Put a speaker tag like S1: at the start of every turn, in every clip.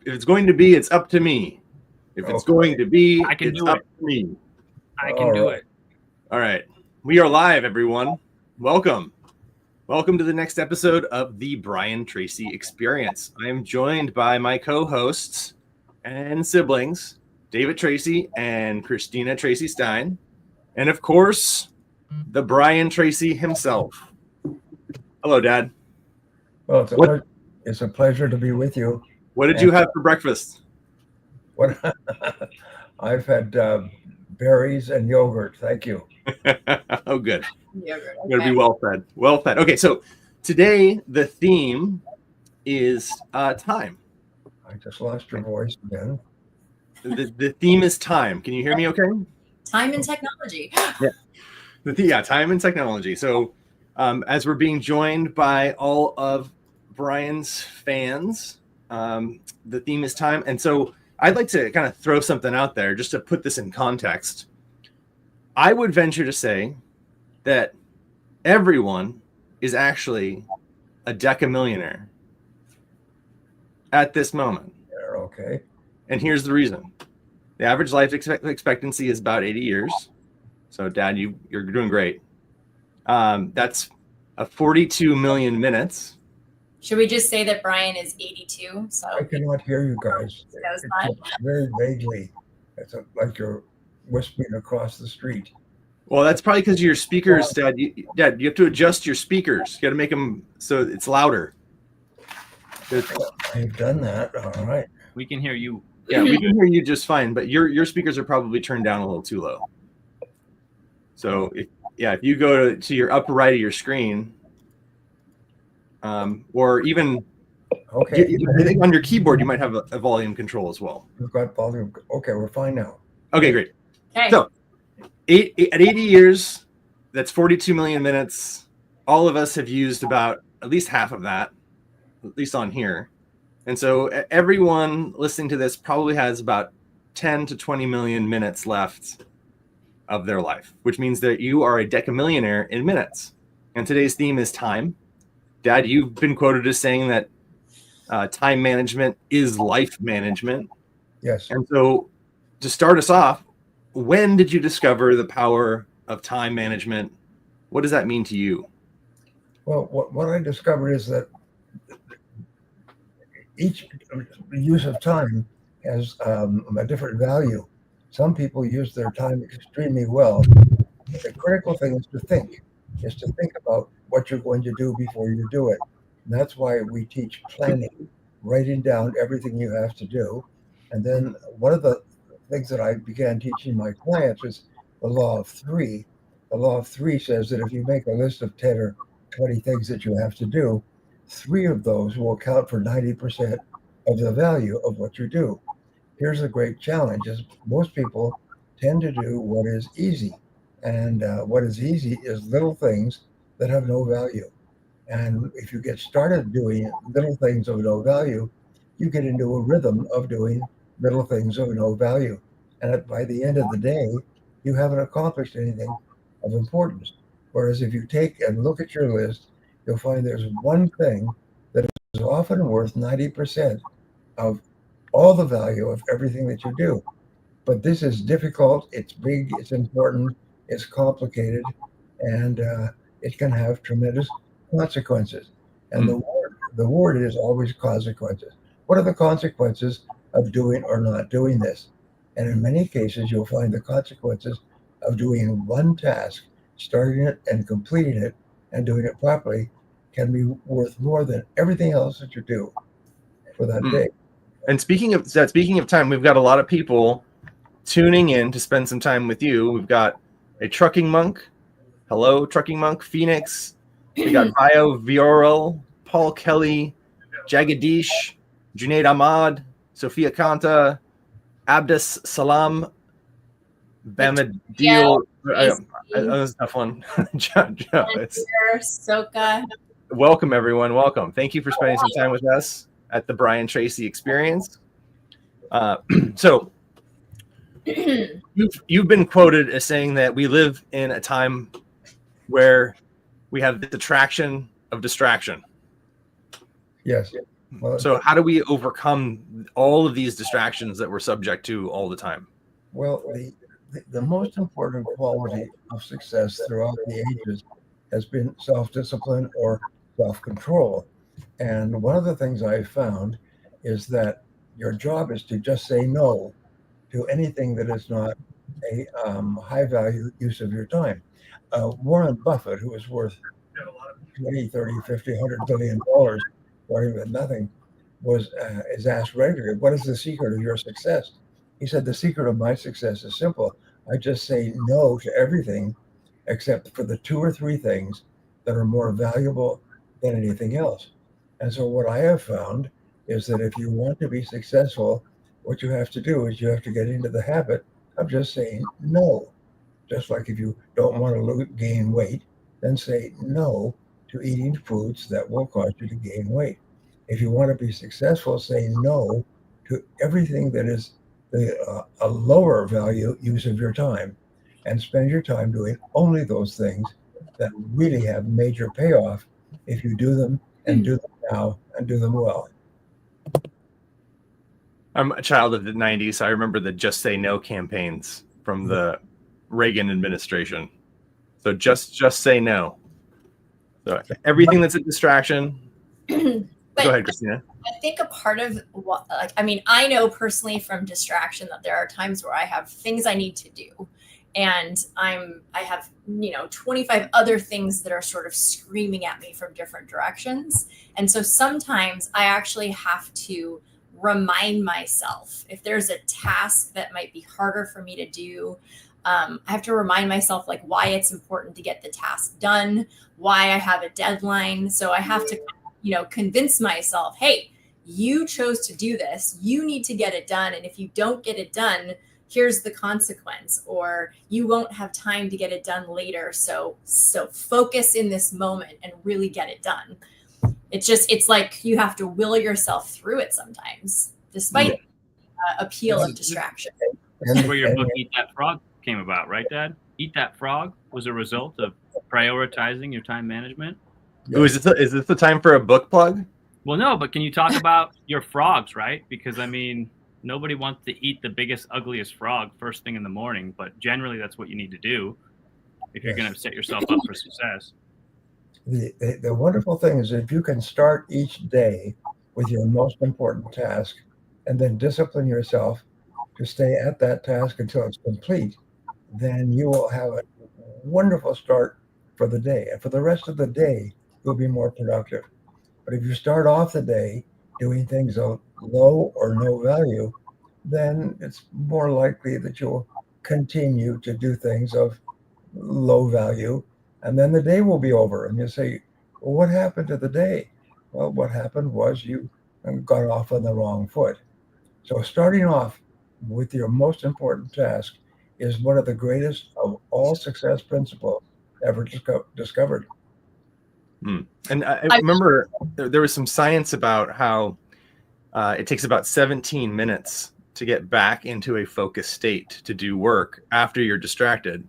S1: it's going to be, it's up to me. If it's going to be,
S2: I can
S1: it's
S2: do
S1: up
S2: it.
S1: to me.
S2: I can do it.
S1: All right. We are live, everyone. Welcome. Welcome to the next episode of the Brian Tracy Experience. I am joined by my co-hosts and siblings, David Tracy and Christina Tracy Stein. And of course, the Brian Tracy himself. Hello, Dad.
S3: Well, it's a pleasure to be with you.
S1: What did you have for breakfast?
S3: What I've had berries and yogurt. Thank you.
S1: Oh, good.
S4: Yogurt.
S1: You're gonna be well fed. Well fed. Okay, so today the theme is time.
S3: I just lost your voice again.
S1: The theme is time. Can you hear me okay?
S4: Time and technology.
S1: Time and technology. So as we're being joined by all of Brian's fans, the theme is time. And so I'd like to kind of throw something out there just to put this in context. I would venture to say that everyone is actually a decamillionaire at this moment.
S3: Okay.
S1: And here's the reason. The average life expectancy is about 80 years. So, Dad, you're doing great. That's 42 million minutes.
S4: Should we just say that Brian is 82? So
S3: I cannot hear you guys. It's very vaguely. It's like you're whispering across the street.
S1: Well, that's probably because your speakers, Dad. You have to adjust your speakers. You got to make them so it's louder.
S3: I've done that. All right.
S2: We can hear you.
S1: Yeah, we can hear you just fine, but your speakers are probably turned down a little too low. So, if you go to your upper right of your screen, or even I think on your keyboard, you might have a volume control as well.
S3: We've got volume. Okay, we're fine now.
S1: Okay, great.
S4: Okay.
S1: So, at 80 years, that's 42 million minutes. All of us have used about at least half of that, at least on here. And so everyone listening to this probably has about 10 to 20 million minutes left of their life, which means that you are a decamillionaire in minutes. And today's theme is time. Dad, you've been quoted as saying that time management is life management.
S3: Yes.
S1: And so to start us off, when did you discover the power of time management? What does that mean to you?
S3: Well, what I discovered is that each use of time has a different value. Some people use their time extremely well. The critical thing is to think about what you're going to do before you do it. And that's why we teach planning, writing down everything you have to do. And then one of the things that I began teaching my clients is the law of three. The law of three says that if you make a list of 10 or 20 things that you have to do, 3 of those will account for 90% of the value of what you do. Here's a great challenge: is most people tend to do what is easy, and what is easy is little things that have no value. And if you get started doing little things of no value, you get into a rhythm of doing little things of no value, and by the end of the day, you haven't accomplished anything of importance. Whereas if you take and look at your list, you'll find there's one thing that is often worth 90% of all the value of everything that you do. But this is difficult, it's big, it's important, it's complicated, and it can have tremendous consequences. And the word is always consequences. What are the consequences of doing or not doing this? And in many cases, you'll find the consequences of doing one task, starting it and completing it and doing it properly, can be worth more than everything else that you do for that day.
S1: And speaking of time, we've got a lot of people tuning in to spend some time with you. We've got a trucking monk. Hello, trucking monk. Phoenix. We got Bio Vioral, Paul Kelly, Jagadish, Junaid Ahmad, Sophia Kanta, Abdus Salam, Bamadil. That was a tough one.
S4: Soka.
S1: Welcome, everyone. Welcome. Thank you for spending some time with us at the Brian Tracy Experience. So you've been quoted as saying that we live in a time where we have the attraction of distraction.
S3: Yes. Well,
S1: So how do we overcome all of these distractions that we're subject to all the time?
S3: well, the most important quality of success throughout the ages has been self-discipline or self-control. And one of the things I've found is that your job is to just say no to anything that is not a high value use of your time. Warren Buffett, who is worth 20, 30, 50, $100 billion, starting with nothing, is asked regularly, what is the secret of your success? He said, the secret of my success is simple. I just say no to everything except for the two or three things that are more valuable than anything else. And so what I have found is that if you want to be successful, what you have to do is you have to get into the habit of just saying no. Just like if you don't want to gain weight, then say no to eating foods that will cause you to gain weight. If you want to be successful, say no to everything that is a lower value use of your time, and spend your time doing only those things that really have major payoff if you do them and do them now and do them well.
S1: I'm a child of the 90s. So I remember the Just Say No campaigns from the Reagan administration. So just say no. So everything that's a distraction. Go ahead, Christina.
S4: I think a part of what, I know personally from distraction that there are times where I have things I need to do, and I have 25 other things that are sort of screaming at me from different directions. And so sometimes I actually have to remind myself if there's a task that might be harder for me to do. I have to remind myself why it's important to get the task done, why I have a deadline. So I have to, convince myself, hey, you chose to do this. You need to get it done. And if you don't get it done, here's the consequence, or you won't have time to get it done later. So focus in this moment and really get it done. It's like you have to will yourself through it sometimes, despite appeal of distraction.
S2: This is where your book Eat That Frog came about, right, Dad? Eat That Frog was a result of prioritizing your time management.
S1: Yeah. Ooh, is this the time for a book plug?
S2: Well, no, but can you talk about your frogs, right? Because nobody wants to eat the biggest, ugliest frog first thing in the morning, but generally that's what you need to do if you're going to set yourself up for success.
S3: The wonderful thing is if you can start each day with your most important task and then discipline yourself to stay at that task until it's complete, then you will have a wonderful start for the day. And for the rest of the day, you'll be more productive. But if you start off the day doing things of low or no value, then it's more likely that you'll continue to do things of low value. And then the day will be over. And you say, well, what happened to the day? Well, what happened was you got off on the wrong foot. So starting off with your most important task is one of the greatest of all success principles ever discovered.
S1: And I remember there was some science about how it takes about 17 minutes to get back into a focused state to do work after you're distracted.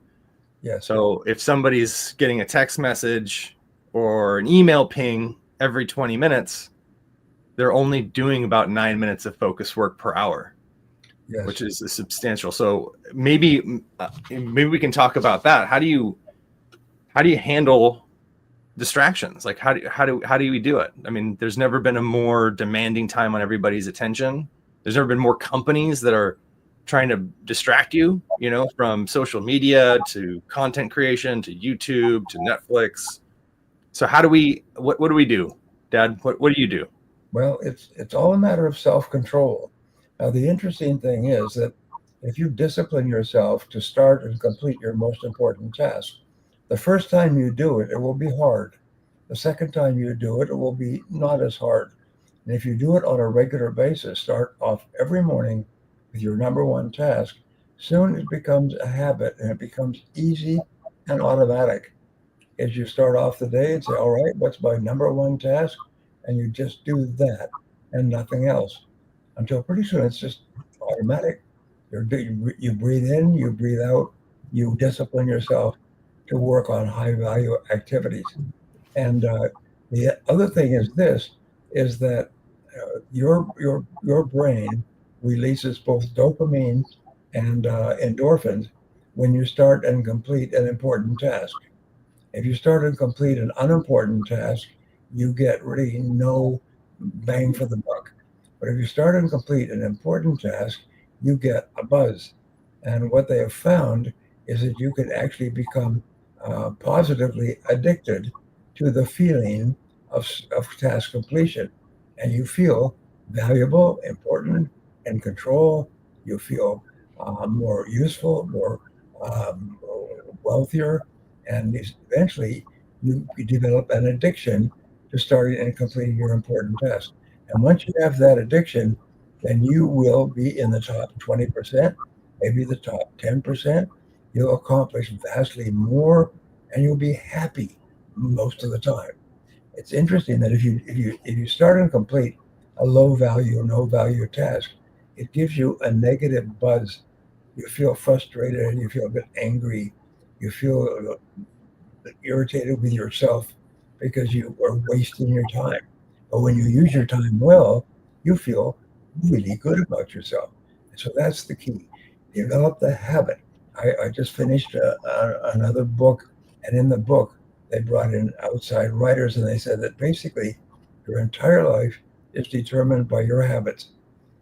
S3: Yes.
S1: So if somebody's getting a text message or an email ping every 20 minutes, they're only doing about 9 minutes of focused work per hour, yes, which is substantial. So maybe we can talk about that. How do you handle distractions? How do we do it? I mean, there's never been a more demanding time on everybody's attention. There's never been more companies that are trying to distract you, from social media to content creation to YouTube to Netflix. So what do we do, Dad? What do you do?
S3: Well, it's all a matter of self-control. Now, the interesting thing is that if you discipline yourself to start and complete your most important task, the first time you do it, it will be hard. The second time you do it, it will be not as hard. And if you do it on a regular basis, start off every morning with your number one task, soon it becomes a habit and it becomes easy and automatic. As you start off the day and say, all right, what's my number one task? And you just do that and nothing else until pretty soon it's just automatic. You breathe in, you breathe out, you discipline yourself to work on high value activities. And the other thing is that your brain releases both dopamine and endorphins when you start and complete an important task. If you start and complete an unimportant task, you get really no bang for the buck. But if you start and complete an important task, you get a buzz. And what they have found is that you can actually become positively addicted to the feeling of task completion. And you feel valuable, important, in control. You feel more useful, more um, wealthier, and eventually you develop an addiction to starting and completing your important tasks. And once you have that addiction, then you will be in the top 20%, maybe the top 10%. You'll accomplish vastly more, and you'll be happy most of the time. It's interesting that if you start and complete a low value, no value task, it gives you a negative buzz. You feel frustrated and you feel a bit angry. You feel irritated with yourself because you are wasting your time. But when you use your time well, you feel really good about yourself. And so that's the key. Develop the habit. I just finished another book, and in the book, they brought in outside writers, and they said that basically your entire life is determined by your habits.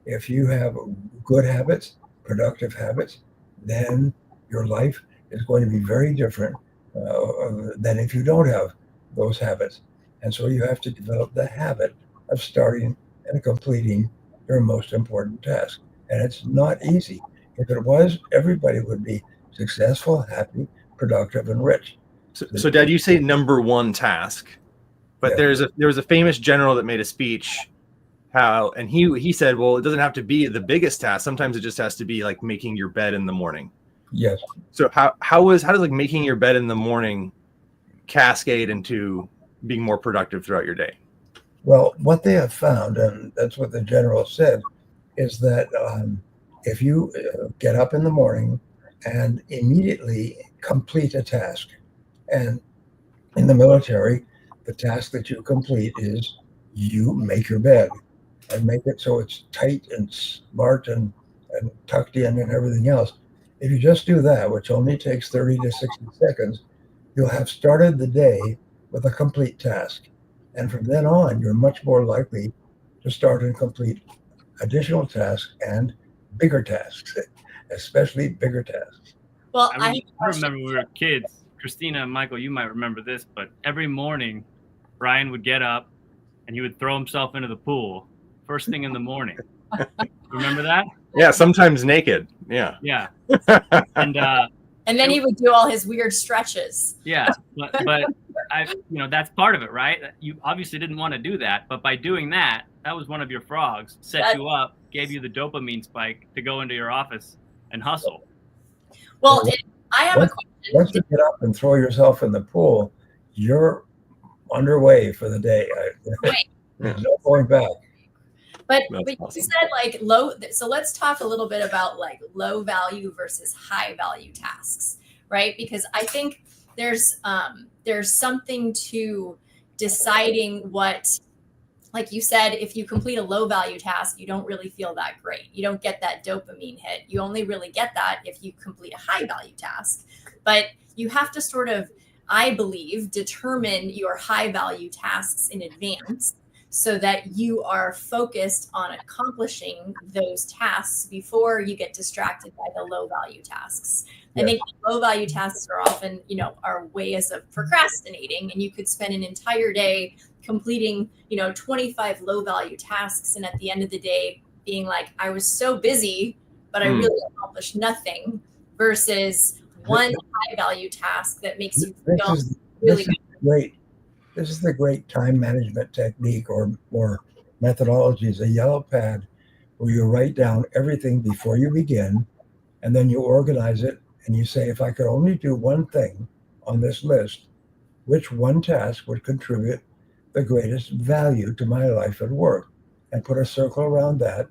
S3: If you have good habits, productive habits, then your life is going to be very different than if you don't have those habits. And so you have to develop the habit of starting and completing your most important task. And it's not easy. If it was, everybody would be successful, happy, productive, and rich.
S1: So Dad, you say number one task, but
S3: Yeah.
S1: there was a famous general that made a speech and he said, well, it doesn't have to be the biggest task. Sometimes it just has to be like making your bed in the morning.
S3: Yes.
S1: So how does like making your bed in the morning cascade into being more productive throughout your day?
S3: Well, what they have found, and that's what the general said, is that if you get up in the morning and immediately complete a task, and in the military, the task that you complete is you make your bed and make it so it's tight and smart and tucked in and everything else. If you just do that, which only takes 30 to 60 seconds, you'll have started the day with a complete task. And from then on, you're much more likely to start and complete additional tasks and bigger tasks, especially bigger tasks.
S4: Well,
S2: I remember when we were kids, Christina and Michael, you might remember this, but every morning, Brian would get up and he would throw himself into the pool first thing in the morning. Remember that?
S1: Yeah, sometimes naked. Yeah.
S2: Yeah. And
S4: then he would do all his weird stretches.
S2: Yeah, but that's part of it, right? You obviously didn't want to do that, but by doing that, that was one of your frogs, set you up, gave you the dopamine spike to go into your office and hustle.
S4: Well, I have a question.
S3: Once you get up and throw yourself in the pool, you're underway for the day. There's no going back.
S4: But you said like low. So let's talk a little bit about like low value versus high value tasks, right? Because I think there's something to deciding what, like you said, if you complete a low value task, you don't really feel that great. You don't get that dopamine hit. You only really get that if you complete a high value task. But you have to sort of, I believe, determine your high value tasks in advance so that you are focused on accomplishing those tasks before you get distracted by the low value tasks. I think low value tasks are often, are ways of procrastinating, and you could spend an entire day completing, 25 low value tasks. And at the end of the day, being like, I was so busy, but I really accomplished nothing, versus one high value task that makes you feel really good.
S3: Great. This is the great time management technique or methodology, is a yellow pad where you write down everything before you begin, and then you organize it and you say, if I could only do one thing on this list, which one task would contribute the greatest value to my life and work? And put a circle around that,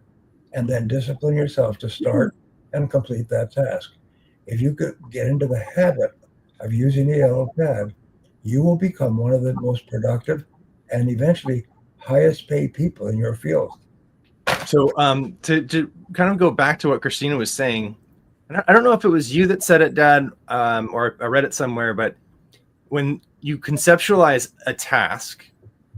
S3: and then discipline yourself to start and complete that task. If you could get into the habit of using the yellow pad, you will become one of the most productive and eventually highest paid people in your field.
S1: So to kind of go back to what Christina was saying, and I don't know if it was you that said it, Dad, or I read it somewhere, but when you conceptualize a task,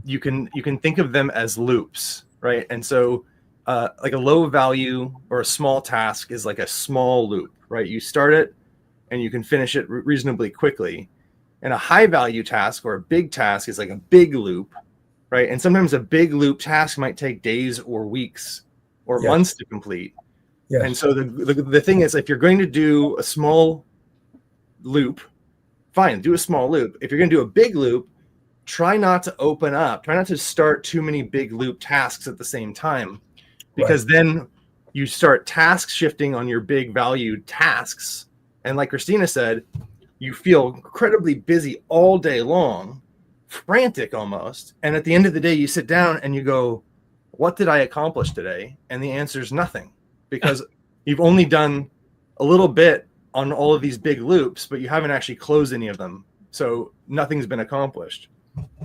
S1: you can think of them as loops, right? And so like a low value or a small task is like a small loop, right? You start it and you can finish it reasonably quickly. And a high value task or a big task is like a big loop, right? And sometimes a big loop task might take days or weeks or
S3: Yes.
S1: months to complete.
S3: Yes.
S1: And so the thing is, if you're going to do a small loop, fine, do a small loop. If you're going to do a big loop, try not to open up. Try not to start too many big loop tasks at the same time, because then you start task shifting on your big value tasks. And like Christina said, you feel incredibly busy all day long, frantic almost. And at the end of the day, you sit down and you go, what did I accomplish today? And the answer is nothing, because you've only done a little bit on all of these big loops, but you haven't actually closed any of them. So nothing's been accomplished.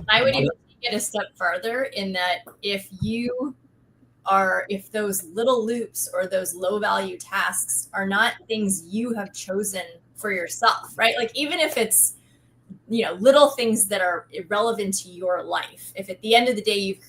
S4: I would even take it a step further in that if those little loops or those low value tasks are not things you have chosen for yourself, right? Like even if it's, little things that are irrelevant to your life, if at the end of the day you've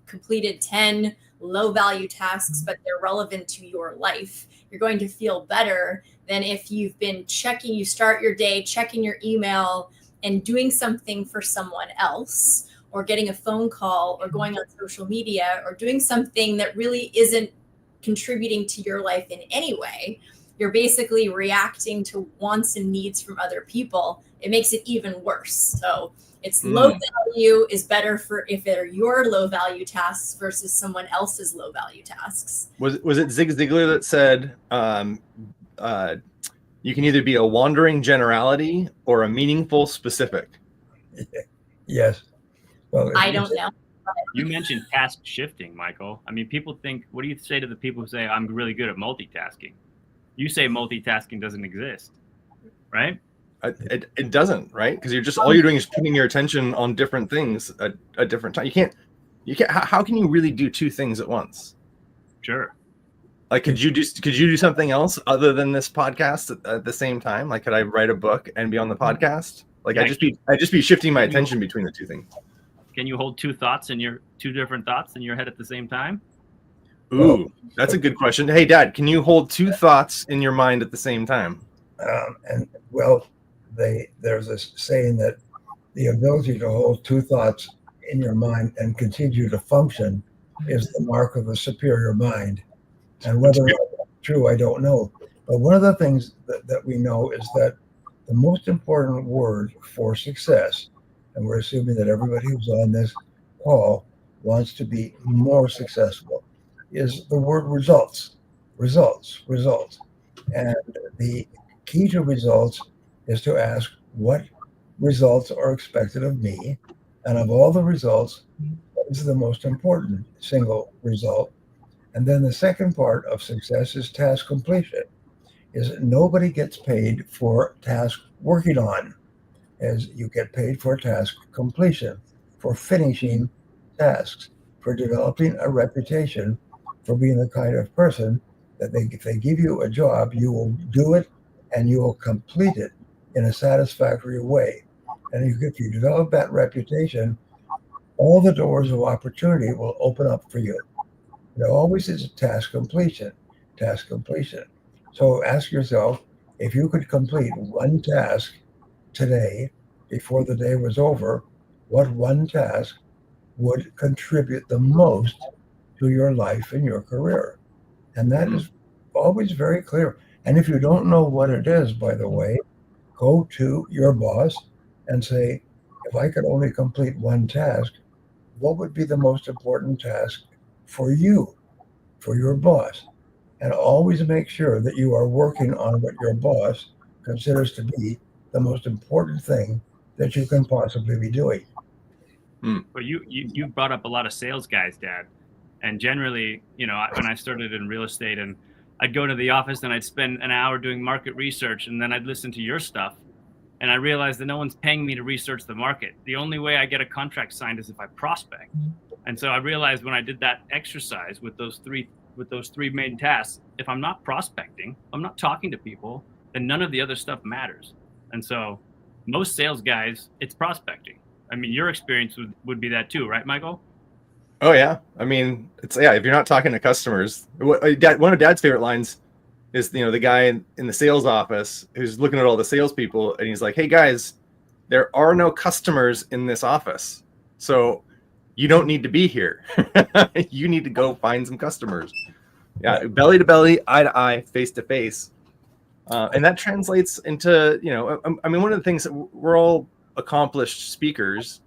S4: completed 10 low value tasks, but they're relevant to your life, you're going to feel better than if you've been you start your day checking your email and doing something for someone else, or getting a phone call, or going on social media, or doing something that really isn't contributing to your life in any way. You're basically reacting to wants and needs from other people. It makes it even worse. So it's low value is better for if they're your low value tasks versus someone else's low value tasks.
S1: Was it Zig Ziglar that said you can either be a wandering generality or a meaningful specific?
S3: Yes. Well,
S4: I don't know.
S2: You mentioned task shifting, Michael. I mean, people think, what do you say to the people who say, I'm really good at multitasking? You say multitasking doesn't exist, right?
S1: It doesn't, right? Because all you're doing is putting your attention on different things at different time. You can't. How can you really do two things at once?
S2: Sure.
S1: Like, could you do something else other than this podcast at the same time? Like, could I write a book and be on the podcast? Like, I'd just be shifting my attention between the two things.
S2: Can you hold two different thoughts in your head at the same time?
S1: Ooh, that's a good question. Hey, Dad, can you hold two thoughts in your mind at the same time?
S3: There's a saying that the ability to hold two thoughts in your mind and continue to function is the mark of a superior mind. And whether it's true, I don't know. But one of the things that we know is that the most important word for success, and we're assuming that everybody who's on this call wants to be more successful, is the word results. Results. And the key to results is to ask what results are expected of me, and of all the results, what is the most important single result? And then the second part of success is task completion. Is nobody gets paid for task working on, as you get paid for task completion, for finishing tasks, for developing a reputation, for being the kind of person that if they give you a job, you will do it and you will complete it in a satisfactory way. And if you develop that reputation, all the doors of opportunity will open up for you. There always is a task completion. So ask yourself, if you could complete one task today before the day was over, what one task would contribute the most to your life and your career? And that is always very clear. And if you don't know what it is, by the way, go to your boss and say, if I could only complete one task, what would be the most important task for you, for your boss? And always make sure that you are working on what your boss considers to be the most important thing that you can possibly be doing.
S2: But you brought up a lot of sales guys, Dad. And generally, when I started in real estate, and I'd go to the office and I'd spend an hour doing market research, and then I'd listen to your stuff. And I realized that no one's paying me to research the market. The only way I get a contract signed is if I prospect. And so I realized when I did that exercise with those three main tasks, if I'm not prospecting, I'm not talking to people, then none of the other stuff matters. And so most sales guys, it's prospecting. I mean, your experience would be that too, right, Michael?
S1: Oh yeah. I mean, if you're not talking to customers, one of Dad's favorite lines is, the guy in the sales office who's looking at all the salespeople, and he's like, "Hey guys, there are no customers in this office, so you don't need to be here. You need to go find some customers." Yeah, belly to belly, eye to eye, face to face, and that translates into, I mean, one of the things that we're all accomplished speakers,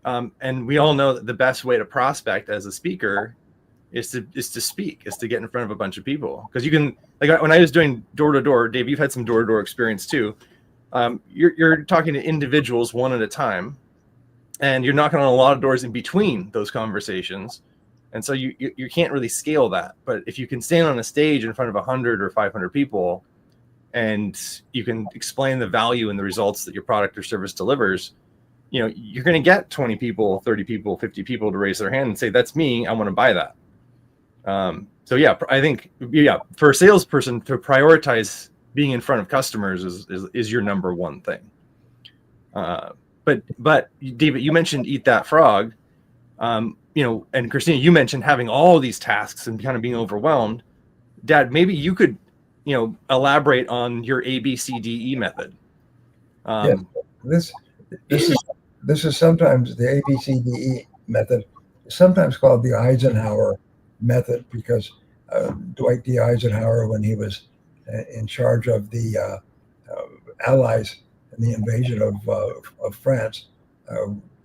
S1: and we all know that the best way to prospect as a speaker is to speak, is to get in front of a bunch of people. Because you can, like when I was doing door to door, Dave, you've had some door to door experience too. You're talking to individuals one at a time, and you're knocking on a lot of doors in between those conversations. And so you can't really scale that. But if you can stand on a stage in front of 100 or 500 people, and you can explain the value and the results that your product or service delivers, you're going to get 20 people, 30 people, 50 people to raise their hand and say, "That's me. I want to buy that." So yeah, I think, for a salesperson to prioritize being in front of customers is your number one thing. But David, you mentioned eat that frog, and Christina, you mentioned having all these tasks and kind of being overwhelmed. Dad, maybe you could, elaborate on your ABCDE method.
S3: This is sometimes the ABCDE method, sometimes called the Eisenhower method, because Dwight D. Eisenhower, when he was in charge of the Allies and the invasion of France,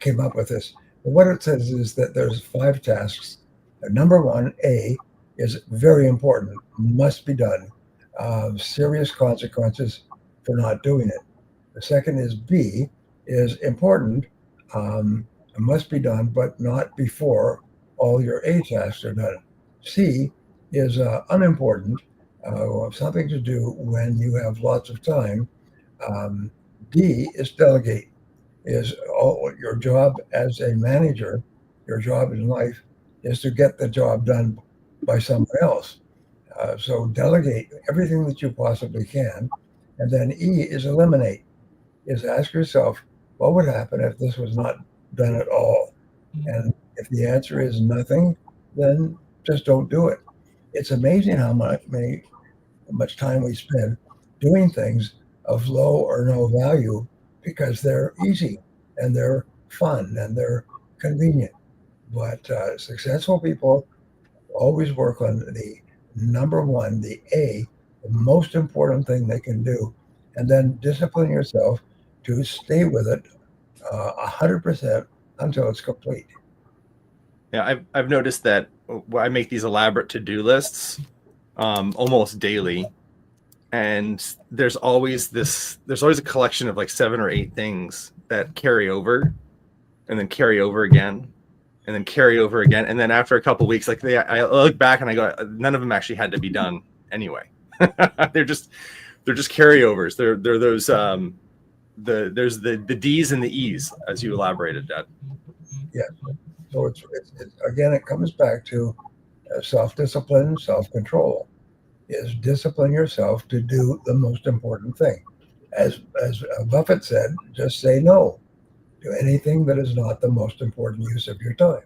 S3: came up with this. But what it says is that there's 5 tasks. Number 1, A, is very important, must be done. Serious consequences for not doing it. The second is B, is important, must be done, but not before all your A tasks are done. C is unimportant, something to do when you have lots of time. D is delegate, is all your job as a manager, your job in life is to get the job done by someone else. So delegate everything that you possibly can. And then E is eliminate, is ask yourself, what would happen if this was not done at all? And if the answer is nothing, then just don't do it. It's amazing how much time we spend doing things of low or no value because they're easy and they're fun and they're convenient. But successful people always work on the number 1, the A, the most important thing they can do, and then discipline yourself to stay with it 100% until it's complete.
S1: Yeah, I've noticed that I make these elaborate to-do lists almost daily, and there's always a collection of like 7 or 8 things that carry over, and then carry over again, and then carry over again, and then after a couple of weeks, I look back and I go, none of them actually had to be done anyway. they're just carryovers. They're those there's the D's and the E's, as you elaborated, Dad.
S3: Yeah. So it's again, it comes back to self-discipline, self-control. Is discipline yourself to do the most important thing. As Buffett said, just say no to anything that is not the most important use of your time.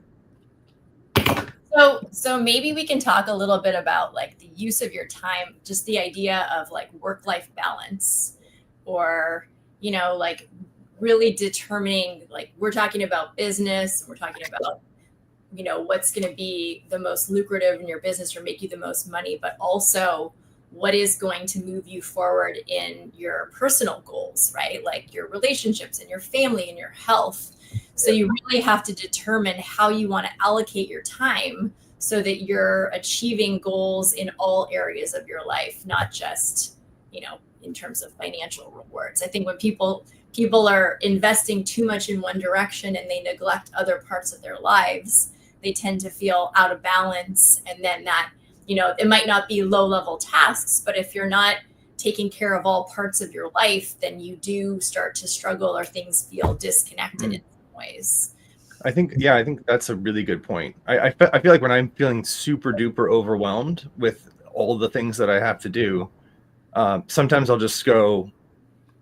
S4: So maybe we can talk a little bit about like the use of your time, just the idea of like work-life balance, or, like really determining, like we're talking about business, we're talking about, what's going to be the most lucrative in your business or make you the most money, but also what is going to move you forward in your personal goals, right? Like your relationships and your family and your health. So you really have to determine how you want to allocate your time so that you're achieving goals in all areas of your life, not just, in terms of financial rewards. I think when people are investing too much in one direction and they neglect other parts of their lives, they tend to feel out of balance. And then that, it might not be low level tasks, but if you're not taking care of all parts of your life, then you do start to struggle or things feel disconnected in some ways.
S1: I think that's a really good point. I feel like when I'm feeling super duper overwhelmed with all the things that I have to do, sometimes I'll just go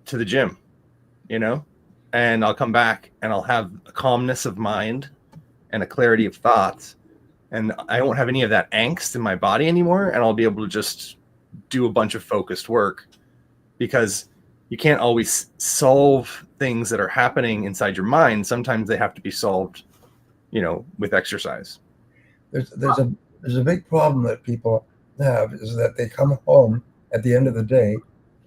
S1: to the gym, and I'll come back and I'll have a calmness of mind and a clarity of thoughts, and I won't have any of that angst in my body anymore, and I'll be able to just do a bunch of focused work, because you can't always solve things that are happening inside your mind. Sometimes they have to be solved, with exercise.
S3: There's a big problem that people have, is that they come home at the end of the day,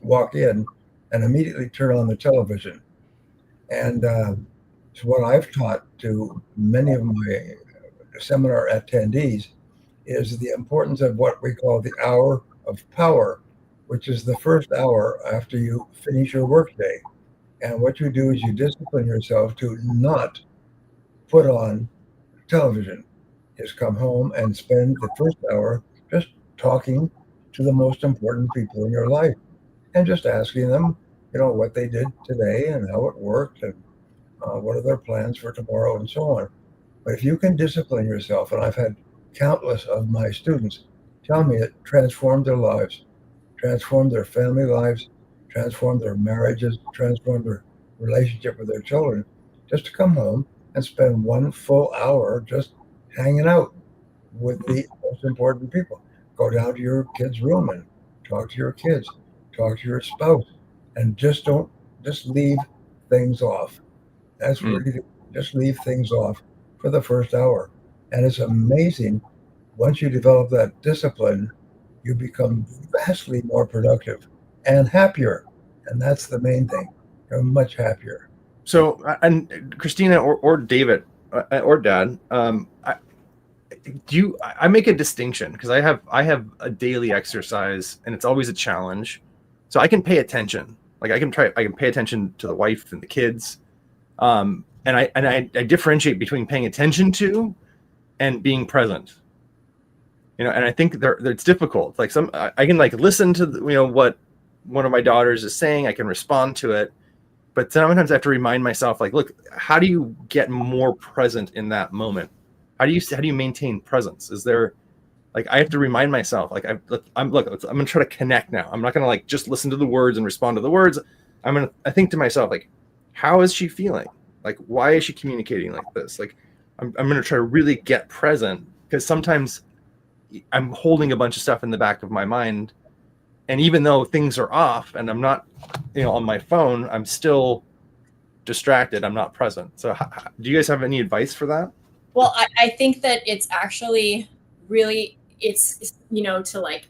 S3: walk in, and immediately turn on the television. And so what I've taught to many of my seminar attendees is the importance of what we call the hour of power, which is the first hour after you finish your workday. And what you do is you discipline yourself to not put on television. Just come home and spend the first hour just talking to the most important people in your life, and just asking them, what they did today and how it worked, and what are their plans for tomorrow, and so on. But if you can discipline yourself, and I've had countless of my students tell me it transformed their lives, transformed their family lives, transformed their marriages, transformed their relationship with their children, just to come home and spend 1 full hour just hanging out with the most important people. Go down to your kid's room and talk to your kids, talk to your spouse, and just leave things off. That's really, just leave things off for the first hour. And it's amazing, once you develop that discipline, you become vastly more productive and happier. And that's the main thing. You're much happier.
S1: So, and Christina or David or Dad, I make a distinction, because I have a daily exercise, and it's always a challenge. So I can pay attention. Like I can pay attention to the wife and the kids. And I differentiate between paying attention to and being present. And I think it's difficult. Like I can listen to what one of my daughters is saying. I can respond to it, but sometimes I have to remind myself, look, how do you get more present in that moment? How do you maintain presence? Is there, I have to remind myself, I'm going to try to connect now. I'm not going to just listen to the words and respond to the words. I think to myself, how is she feeling? Why is she communicating like this? I'm going to try to really get present, because sometimes I'm holding a bunch of stuff in the back of my mind. And even though things are off and I'm not, on my phone, I'm still distracted. I'm not present. So do you guys have any advice for that?
S4: Well, I think that it's actually really, it's,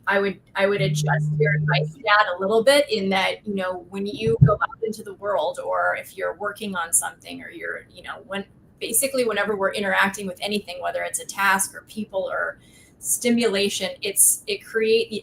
S4: I would adjust your advice, Dad, a little bit, in that, when you go out into the world, or if you're working on something, or you're, whenever we're interacting with anything, whether it's a task or people or stimulation, it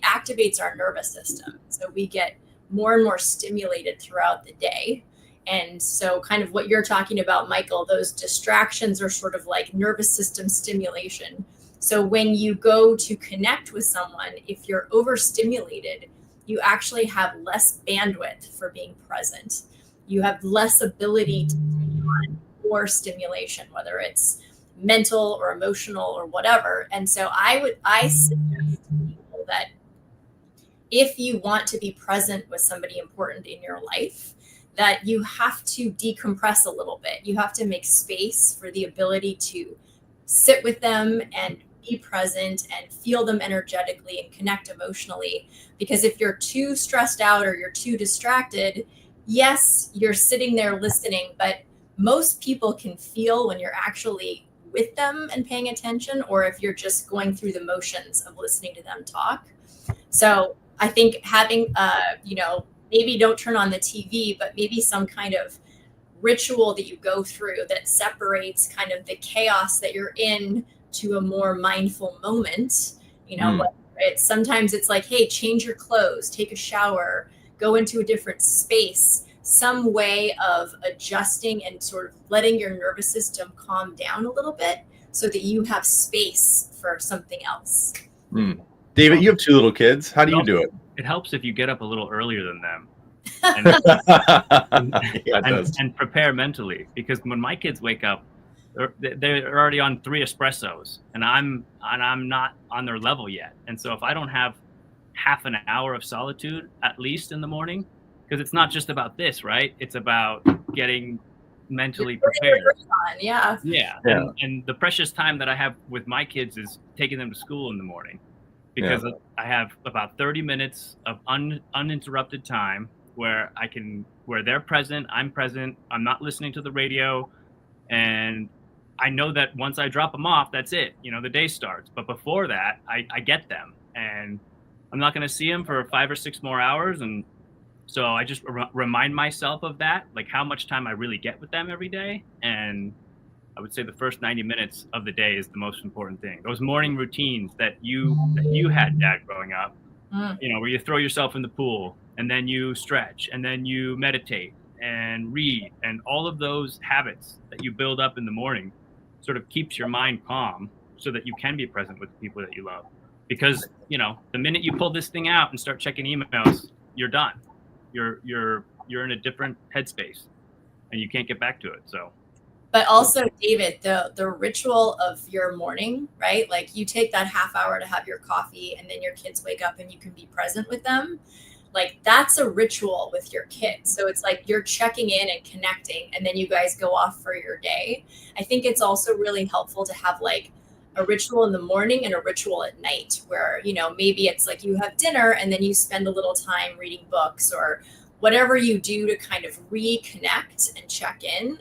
S4: activates our nervous system. So we get more and more stimulated throughout the day. And so kind of what you're talking about, Michael, those distractions are sort of like nervous system stimulation. So when you go to connect with someone, if you're overstimulated, you actually have less bandwidth for being present. You have less ability to take on more stimulation, whether it's mental or emotional or whatever. And so I suggest to people that if you want to be present with somebody important in your life, that you have to decompress a little bit. You have to make space for the ability to sit with them and be present and feel them energetically and connect emotionally. Because if you're too stressed out or you're too distracted, yes, you're sitting there listening, but most people can feel when you're actually with them and paying attention, or if you're just going through the motions of listening to them talk. So I think having, maybe don't turn on the TV, but maybe some kind of ritual that you go through that separates kind of the chaos that you're in to a more mindful moment. Sometimes it's like, hey, change your clothes, take a shower, go into a different space, some way of adjusting and sort of letting your nervous system calm down a little bit so that you have space for something else.
S1: David, you have 2 little kids. How do you do it?
S2: It helps if you get up a little earlier than them
S1: Yeah, it does.
S2: and prepare mentally, because when my kids wake up, they're already on 3 espressos, and I'm not on their level yet. And so if I don't have half an hour of solitude at least in the morning, because it's not just about this, right? It's about getting mentally prepared.
S4: Yeah.
S2: Yeah.
S1: Yeah.
S2: And the precious time that I have with my kids is taking them to school in the morning, because I have about 30 minutes of uninterrupted time where they're present, I'm present, I'm not listening to the radio, and I know that once I drop them off, that's it. The day starts. But before that, I get them, and I'm not going to see them for 5 or 6 more hours. And so I just remind myself of that, like how much time I really get with them every day. And I would say the first 90 minutes of the day is the most important thing. Those morning routines that you had, Dad, growing up, where you throw yourself in the pool and then you stretch and then you meditate and read, and all of those habits that you build up in the morning sort of keeps your mind calm so that you can be present with the people that you love. Because, the minute you pull this thing out and start checking emails, you're done. You're in a different headspace and you can't get back to it. So.
S4: But also, David, the ritual of your morning, right? Like you take that half hour to have your coffee and then your kids wake up and you can be present with them. Like that's a ritual with your kids. So it's like you're checking in and connecting, and then you guys go off for your day. I think it's also really helpful to have like a ritual in the morning and a ritual at night where, maybe it's like you have dinner and then you spend a little time reading books or whatever you do to kind of reconnect and check in.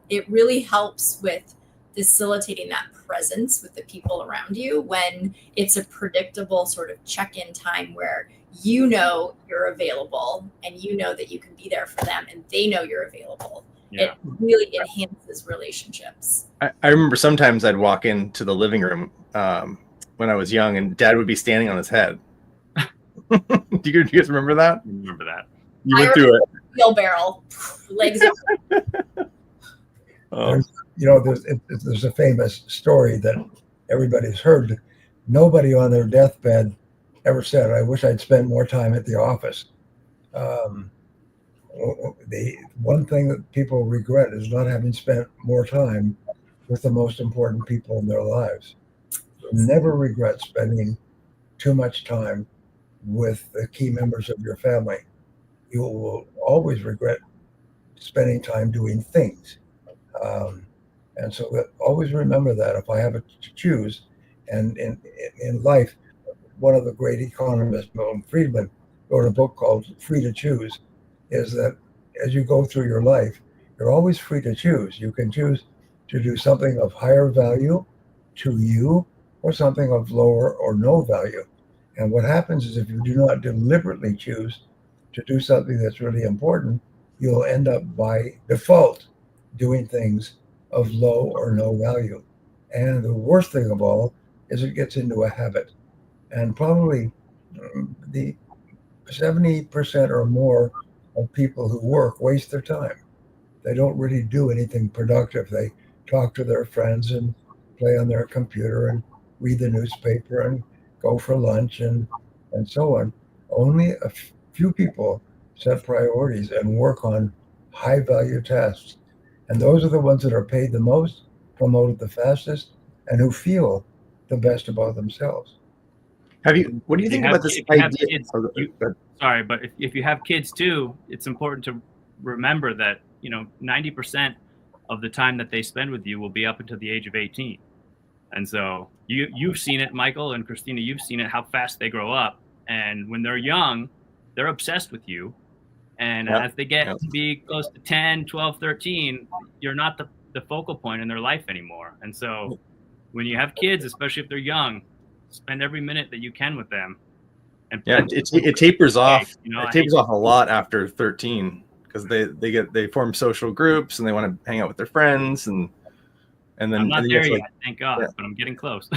S4: It really helps with facilitating that presence with the people around you when it's a predictable sort of check-in time where you're available and that you can be there for them and they know you're available. Yeah. It really enhances relationships.
S1: I remember sometimes I'd walk into the living room when I was young and Dad would be standing on his head. Do you guys remember that?
S2: I remember that.
S1: You went through it.
S4: Wheelbarrow, legs up.
S3: There's a famous story that everybody's heard. Nobody on their deathbed ever said, "I wish I'd spent more time at the office." The one thing that people regret is not having spent more time with the most important people in their lives. Never regret spending too much time with the key members of your family. You will always regret spending time doing things. And so always remember that if I have to choose, and in life, one of the great economists, Milton Friedman, wrote a book called Free to Choose, is that as you go through your life, you're always free to choose. You can choose to do something of higher value to you or something of lower or no value. And what happens is if you do not deliberately choose to do something that's really important, you'll end up by default doing things of low or no value. And the worst thing of all is it gets into a habit. And probably the 70% or more of people who work waste their time. They don't really do anything productive. They talk to their friends and play on their computer and read the newspaper and go for lunch and so on. Only a few people set priorities and work on high value tasks. And those are the ones that are paid the most, promoted the fastest, and who feel the best about themselves.
S1: What do you think about this idea?
S2: Sorry, but if you have kids too, it's important to remember that 90% of the time that they spend with you will be up until the age of 18. And so you've seen it, Michael and Christina, you've seen it, how fast they grow up. And when they're young, they're obsessed with you. And as they get to be close to 10, 12, 13, you're not the focal point in their life anymore. And so when you have kids, especially if they're young, spend every minute that you can with them. And
S1: it tapers off. It tapers off a lot after 13 because they form social groups and they want to hang out with their friends and then
S2: I'm not there yet, thank God, but I'm getting close.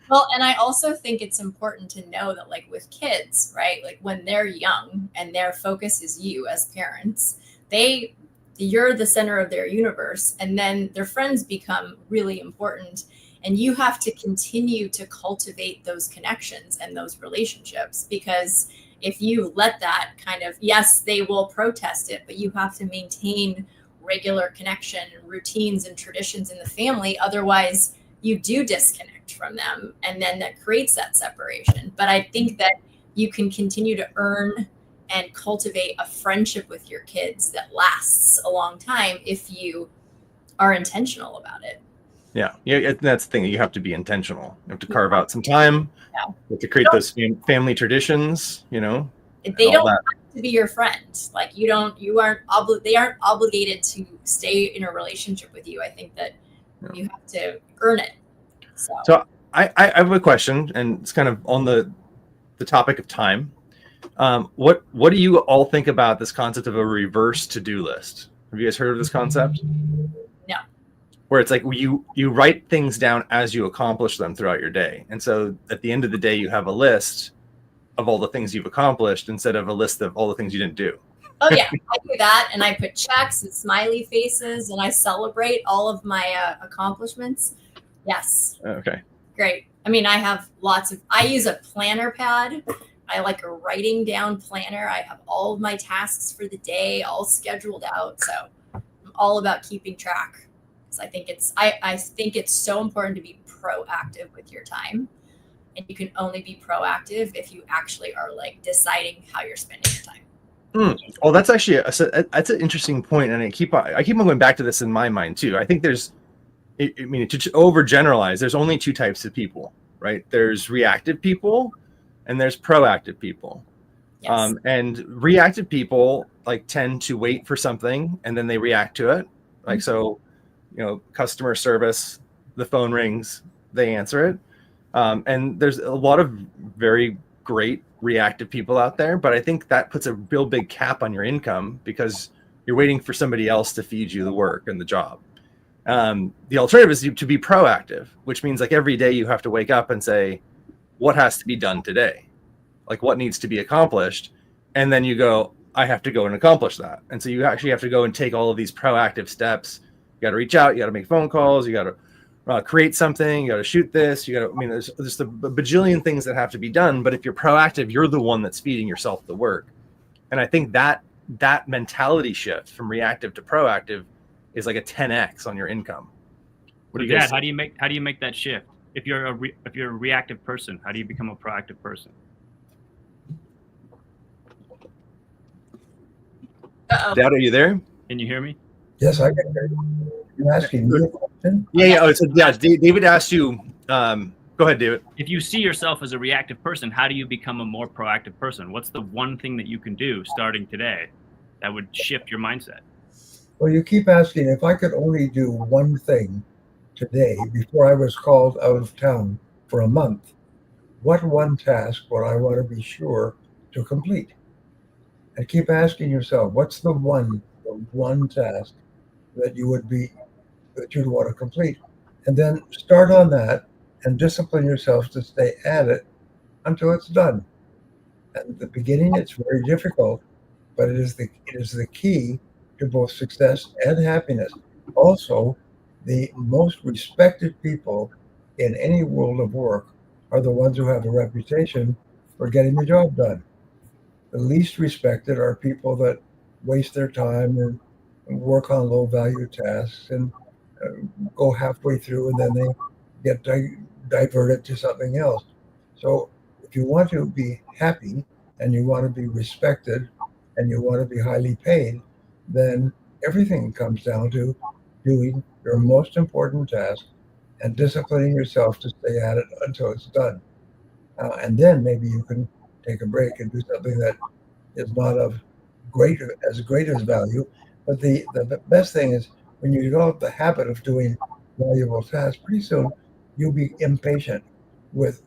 S4: Well, and I also think it's important to know that, like with kids, right? Like when they're young and their focus is you as parents, you're the center of their universe, and then their friends become really important. And you have to continue to cultivate those connections and those relationships, because if you let that kind of, yes, they will protest it, but you have to maintain regular connection, routines, and traditions in the family. Otherwise, you do disconnect from them, and then that creates that separation. But I think that you can continue to earn and cultivate a friendship with your kids that lasts a long time if you are intentional about it.
S1: Yeah, that's the thing. You have to be intentional. You have to carve out some time.
S4: Yeah.
S1: You have to create those family traditions. You know,
S4: they don't have to be your friend. Like they aren't obligated to stay in a relationship with you. I think that you have to earn it.
S1: So I have a question, and it's kind of on the topic of time. What do you all think about this concept of a reverse to-do list? Have you guys heard of this concept?
S4: No.
S1: Where it's like you write things down as you accomplish them throughout your day. And so at the end of the day, you have a list of all the things you've accomplished instead of a list of all the things you didn't do.
S4: Oh yeah, I do that, and I put checks and smiley faces, and I celebrate all of my accomplishments. Yes.
S1: Okay.
S4: Great. I mean, I use a planner pad. I like a writing down planner. I have all of my tasks for the day all scheduled out. So I'm all about keeping track. So I think it's so important to be proactive with your time. And you can only be proactive if you actually are like deciding how you're spending your time.
S1: Well, that's actually that's an interesting point, and I keep on going back to this in my mind too. I think to overgeneralize, there's only two types of people, right? There's reactive people, and there's proactive people.
S4: Yes.
S1: And reactive people like tend to wait for something and then they react to it. Like, so, customer service, the phone rings, they answer it. And there's a lot of very great reactive people out there, but I think that puts a real big cap on your income because you're waiting for somebody else to feed you the work and the job. The alternative is to be proactive, which means like every day you have to wake up and say, what has to be done today? Like what needs to be accomplished? And then you go, I have to go and accomplish that. And so you actually have to go and take all of these proactive steps. You got to reach out, you got to make phone calls, you got to create something, you got to shoot this, there's just a bajillion things that have to be done. But if you're proactive, you're the one that's feeding yourself the work. And I think that mentality shift from reactive to proactive is like a 10x on your income.
S2: What do you guys? How do you make that shift? If you're a reactive person, how do you become a proactive person?
S1: Dad, are you there?
S2: Can you hear me?
S3: Yes, I can hear you. You're asking me a question?
S1: Yeah. Oh, so yeah, David asked you. Go ahead, David.
S2: If you see yourself as a reactive person, how do you become a more proactive person? What's the one thing that you can do starting today that would shift your mindset?
S3: Well, you keep asking if I could only do one thing today before I was called out of town for a month. What one task would I want to be sure to complete? And keep asking yourself, what's the one task that you'd want to complete? And then start on that and discipline yourself to stay at it until it's done. At the beginning, it's very difficult, but it is the key to both success and happiness. Also, the most respected people in any world of work are the ones who have a reputation for getting the job done. The least respected are people that waste their time and work on low-value tasks and go halfway through and then they get diverted to something else. So if you want to be happy and you want to be respected and you want to be highly paid, then everything comes down to doing your most important task and disciplining yourself to stay at it until it's done. And then maybe you can take a break and do something that is not of great as value. But the best thing is when you develop the habit of doing valuable tasks, pretty soon you'll be impatient with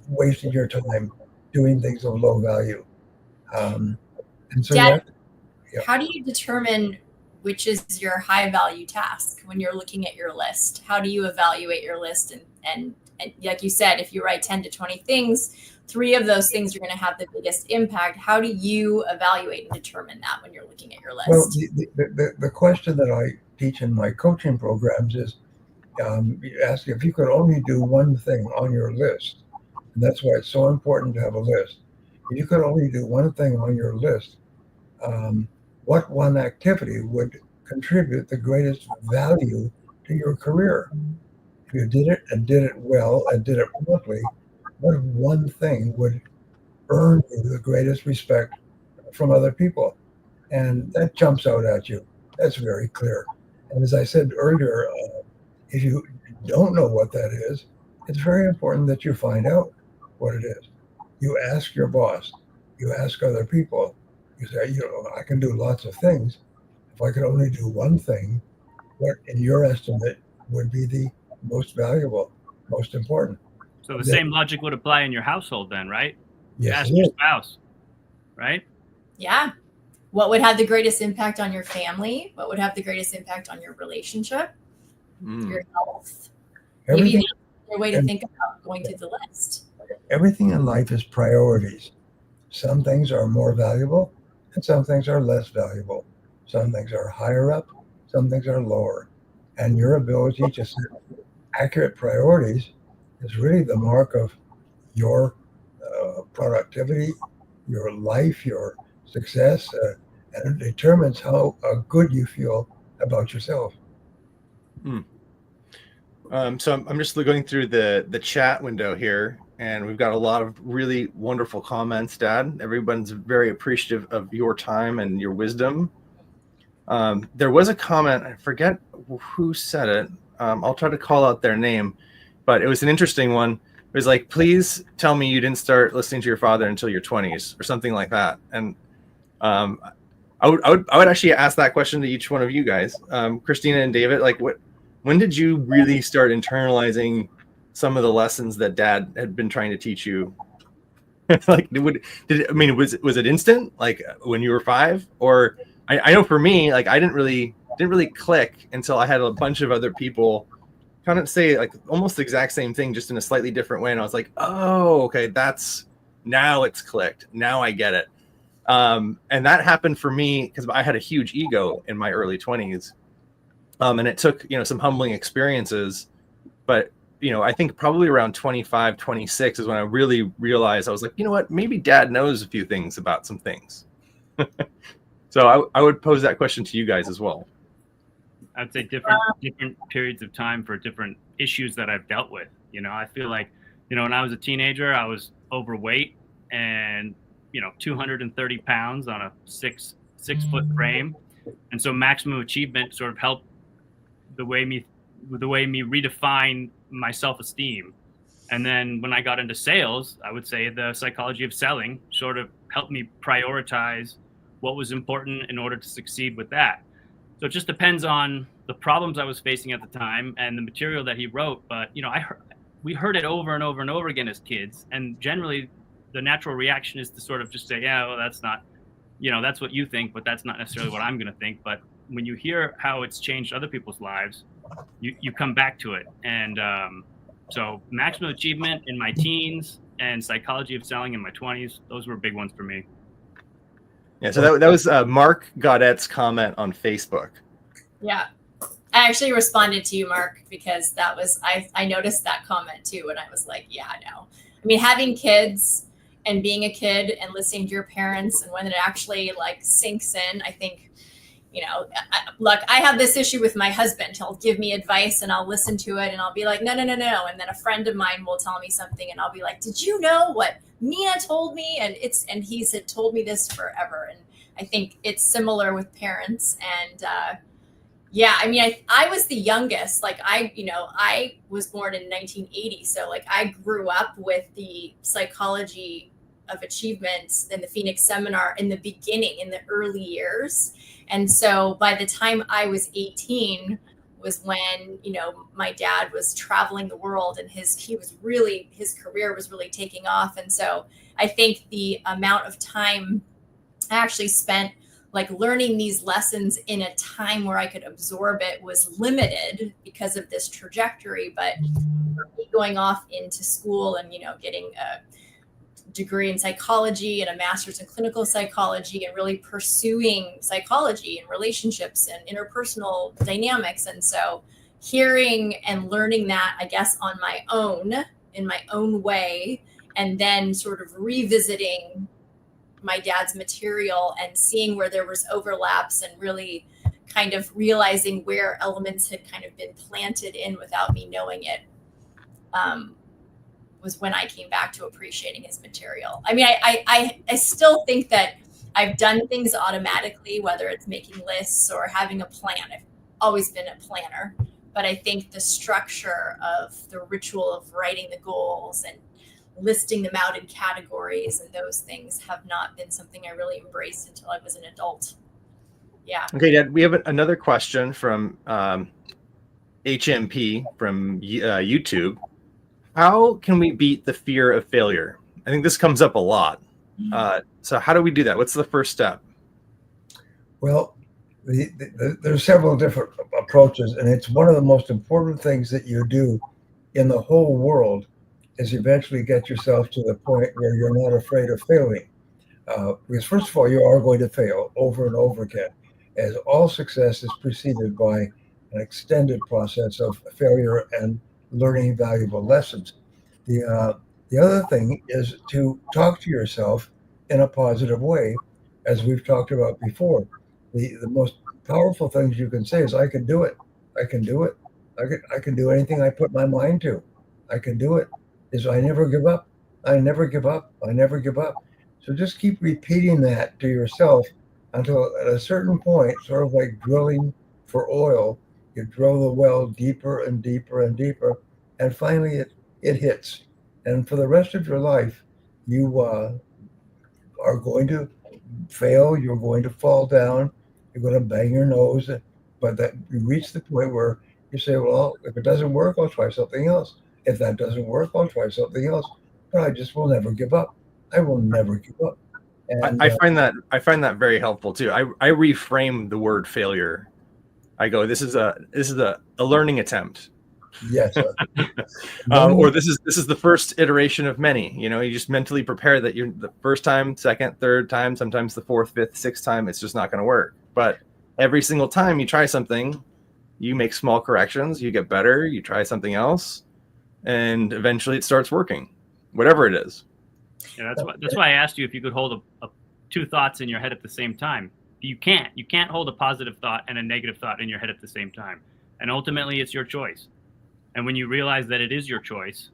S3: wasting your time doing things of low value. And so
S4: Dad, how do you determine which is your high value task when you're looking at your list? How do you evaluate your list? And like you said, if you write 10 to 20 things, 3 of those things are going to have the biggest impact. How do you evaluate and determine that when you're looking at your list?
S3: Well, the question that I teach in my coaching programs is ask if you could only do one thing on your list. And that's why it's so important to have a list. If you could only do one thing on your list, what one activity would contribute the greatest value to your career. If you did it and did it well and did it promptly, what one thing would earn you the greatest respect from other people? And that jumps out at you. That's very clear. And as I said earlier, if you don't know what that is, it's very important that you find out what it is. You ask your boss, you ask other people, you say, I can do lots of things. If I could only do one thing, what in your estimate would be the most valuable, most important?
S2: So the same logic would apply in your household then, right?
S3: Yes,
S2: ask your spouse, right?
S4: Yeah. What would have the greatest impact on your family? What would have the greatest impact on your relationship? Your health? Maybe that's a way to think about going through the list.
S3: Everything in life is priorities. Some things are more valuable and some things are less valuable. Some things are higher up, some things are lower. And your ability to set accurate priorities is really the mark of your productivity, your life, your success, and it determines how good you feel about yourself.
S1: So I'm just going through the chat window here, and we've got a lot of really wonderful comments, Dad. Everyone's very appreciative of your time and your wisdom. There was a comment, I forget who said it. I'll try to call out their name, but it was an interesting one. It was like, please tell me you didn't start listening to your father until your 20s or something like that. And I would actually ask that question to each one of you guys, Christina and David. Like, when did you really start internalizing some of the lessons that Dad had been trying to teach you? Like, was it instant? Like when you were 5? Or I know for me, like I didn't really click until I had a bunch of other people kind of say like almost the exact same thing, just in a slightly different way. And I was like, oh, okay, now it's clicked. Now I get it. And that happened for me because I had a huge ego in my early 20s. And it took, some humbling experiences, but, I think probably around 25, 26 is when I really realized I was like, you know what, maybe Dad knows a few things about some things. So I would pose that question to you guys as well.
S2: I'd say different periods of time for different issues that I've dealt with. I feel like, when I was a teenager, I was overweight and, 230 pounds on a six foot frame. And so maximum achievement sort of helped the way me redefine my self-esteem. And then when I got into sales, I would say the psychology of selling sort of helped me prioritize what was important in order to succeed with that. So it just depends on the problems I was facing at the time and the material that he wrote. But, we heard it over and over and over again as kids. And generally the natural reaction is to sort of just say, yeah, well, that's not, that's what you think, but that's not necessarily what I'm going to think. But when you hear how it's changed other people's lives, you come back to it. And so maximum achievement in my teens and psychology of selling in my 20s, those were big ones for me.
S1: Yeah, so that was Mark Gaudette's comment on Facebook.
S4: Yeah. I actually responded to you, Mark, because that was, I noticed that comment too. And I was like, yeah, no. I mean, having kids and being a kid and listening to your parents and when it actually like sinks in, I think, look, I have this issue with my husband. He'll give me advice and I'll listen to it and I'll be like, no. And then a friend of mine will tell me something and I'll be like, did you know what Mina told me? And he's had told me this forever. And I think it's similar with parents. And yeah, I mean, I was the youngest. Like I was born in 1980. So like I grew up with the psychology of achievement in the Phoenix Seminar in the beginning, in the early years. And so by the time I was 18 was when, my dad was traveling the world and his career was really taking off. And so I think the amount of time I actually spent like learning these lessons in a time where I could absorb it was limited because of this trajectory. But going off into school and, getting a degree in psychology and a master's in clinical psychology and really pursuing psychology and relationships and interpersonal dynamics. And so hearing and learning that, I guess, on my own, in my own way, and then sort of revisiting my dad's material and seeing where there was overlaps and really kind of realizing where elements had kind of been planted in without me knowing it, was when I came back to appreciating his material. I mean, I still think that I've done things automatically, whether it's making lists or having a plan. I've always been a planner, but I think the structure of the ritual of writing the goals and listing them out in categories and those things have not been something I really embraced until I was an adult. Yeah.
S1: Okay, Dad, we have another question from HMP from YouTube. How can we beat the fear of failure? I think this comes up a lot. So how do we do that? What's the first step?
S3: Well, there's several different approaches, and it's one of the most important things that you do in the whole world is eventually get yourself to the point where you're not afraid of failing. Because first of all, you are going to fail over and over again, as all success is preceded by an extended process of failure and learning valuable lessons. The other thing is to talk to yourself in a positive way, as we've talked about before. The most powerful things you can say is, I can do it. I can do it. I can do anything I put my mind to. I can do it. Is I never give up. I never give up. I never give up. So just keep repeating that to yourself until at a certain point, sort of like drilling for oil, you drill the well deeper and deeper and deeper, and finally it hits. And for the rest of your life, you are going to fail. You're going to fall down. You're going to bang your nose. But that you reach the point where you say, well, if it doesn't work, I'll try something else. If that doesn't work, I'll try something else. But I just will never give up. I will never give up. And
S1: I find that very helpful too. I reframe the word failure. I go, this is a learning attempt.
S3: Yes.
S1: Or this is the first iteration of many. You just mentally prepare that you're the first time, second, third time, sometimes the fourth, fifth, sixth time, it's just not going to work. But every single time you try something, you make small corrections, you get better, you try something else, and eventually it starts working, whatever it is.
S2: Yeah, that's why I asked you if you could hold two thoughts in your head at the same time. You can't hold a positive thought and a negative thought in your head at the same time. And ultimately, it's your choice. And when you realize that it is your choice,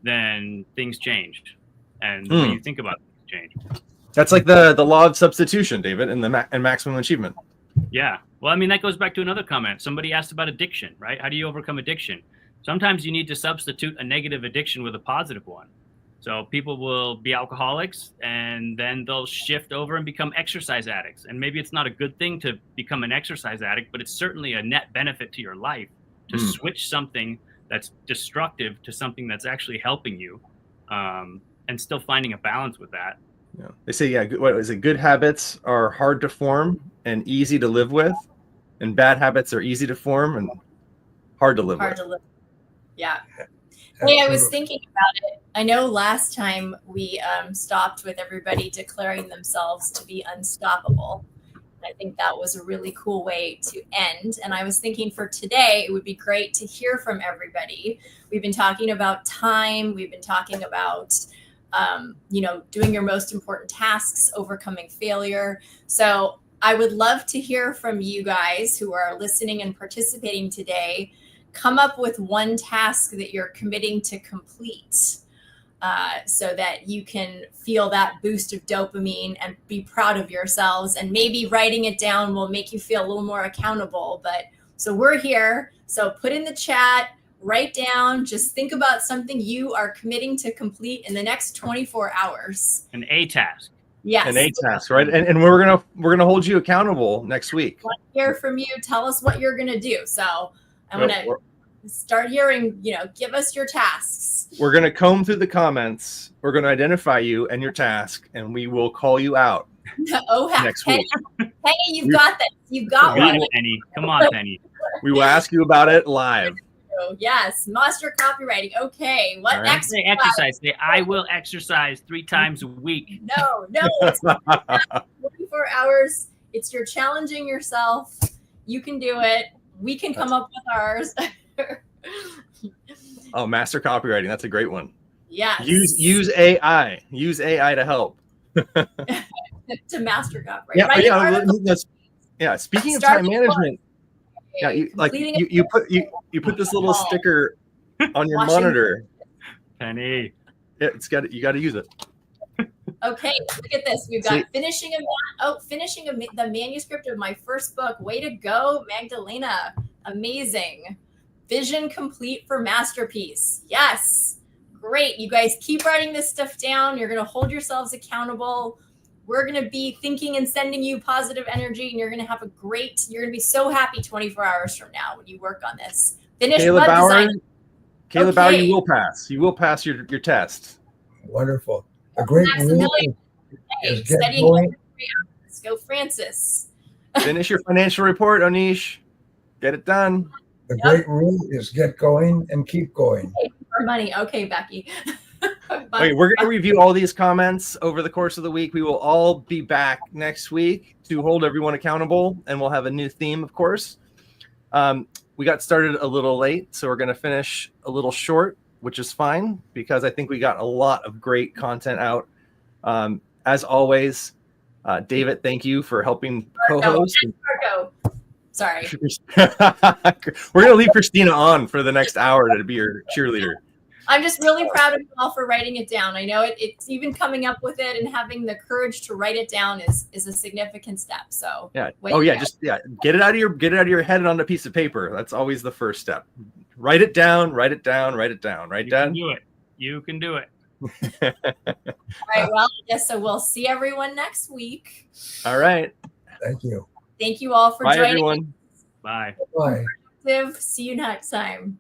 S2: then things change, and the way you think about things change.
S1: That's like the law of substitution, David, and and maximum achievement.
S2: Yeah. Well, I mean, that goes back to another comment. Somebody asked about addiction, right? How do you overcome addiction? Sometimes you need to substitute a negative addiction with a positive one. So people will be alcoholics, and then they'll shift over and become exercise addicts. And maybe it's not a good thing to become an exercise addict, but it's certainly a net benefit to your life to switch something that's destructive to something that's actually helping you, and still finding a balance with that.
S1: Yeah. They say, what is it? Good habits are hard to form and easy to live with, and bad habits are easy to form and hard to live with.
S4: Yeah. Hey, I was thinking about it. I know last time we stopped with everybody declaring themselves to be unstoppable. I think that was a really cool way to end. And I was thinking for today, it would be great to hear from everybody. We've been talking about time. We've been talking about, doing your most important tasks, overcoming failure. So I would love to hear from you guys who are listening and participating today. Come up with one task that you're committing to complete, so that you can feel that boost of dopamine and be proud of yourselves. And maybe writing it down will make you feel a little more accountable. But so we're here. So put in the chat, write down, just think about something you are committing to complete in the next 24 hours.
S2: An A task.
S4: Yes.
S1: An A task, right? And we're gonna hold you accountable next week.
S4: I want to hear from you. Tell us what you're gonna do. So I'm gonna start hearing, give us your tasks.
S1: We're going to comb through the comments. We're going to identify you and your task, and we will call you out next week.
S4: Penny, you've got this. You've got one.
S2: Penny. Come on, Penny.
S1: We will ask you about it live.
S4: Yes, master copywriting. Okay, what next?
S2: Say exercise. Say, I will exercise 3 times a week.
S4: No, it's not 24 hours. It's you're challenging yourself. You can do it. We can come up with ours.
S1: Oh, master copywriting. That's a great one.
S4: Yes.
S1: Use AI. Use AI to help.
S4: To master copywriting.
S1: Yeah. Speaking of
S4: Start
S1: time
S4: with
S1: management, yeah,
S4: completing
S1: you put this little sticker on your
S4: Washing-
S1: monitor.
S2: Penny.
S1: Yeah, you got to use it.
S4: Okay, look at this. We've got
S1: Sweet.
S4: finishing the manuscript of my first book. Way to go, Magdalena. Amazing. Vision complete for masterpiece. Yes. Great. You guys keep writing this stuff down. You're going to hold yourselves accountable. We're going to be thinking and sending you positive energy, and you're going to have you're going to be so happy 24 hours from now when you work on this. Finish web design.
S1: Caleb Bauer,
S4: Okay.
S1: you will pass. You will pass your test.
S3: Wonderful. The great rule is get
S4: Studying
S3: going.
S4: Let's go, Francis.
S1: Finish your financial report, Onish. Get it done.
S3: The great rule is get going and keep going.
S4: For money. Okay, Becky.
S1: Okay, we're going to review all these comments over the course of the week. We will all be back next week to hold everyone accountable, and we'll have a new theme, of course. We got started a little late, so we're going to finish a little short, which is fine because I think we got a lot of great content out. As always, David, thank you for helping co-host.
S4: Marco. Sorry.
S1: We're going to leave Christina on for the next hour to be your cheerleader.
S4: I'm just really proud of you all for writing it down. I know it's even coming up with it and having the courage to write it down is a significant step. So
S1: yeah. Get it out of your head and on a piece of paper. That's always the first step. Write it down. Right, Dad?
S2: You can do it.
S4: All right. Well, I guess so. We'll see everyone next week.
S1: All right.
S3: Thank you.
S4: Thank you all for
S1: Bye,
S4: joining.
S1: everyone.
S2: Bye.
S3: Bye.
S4: See you next time.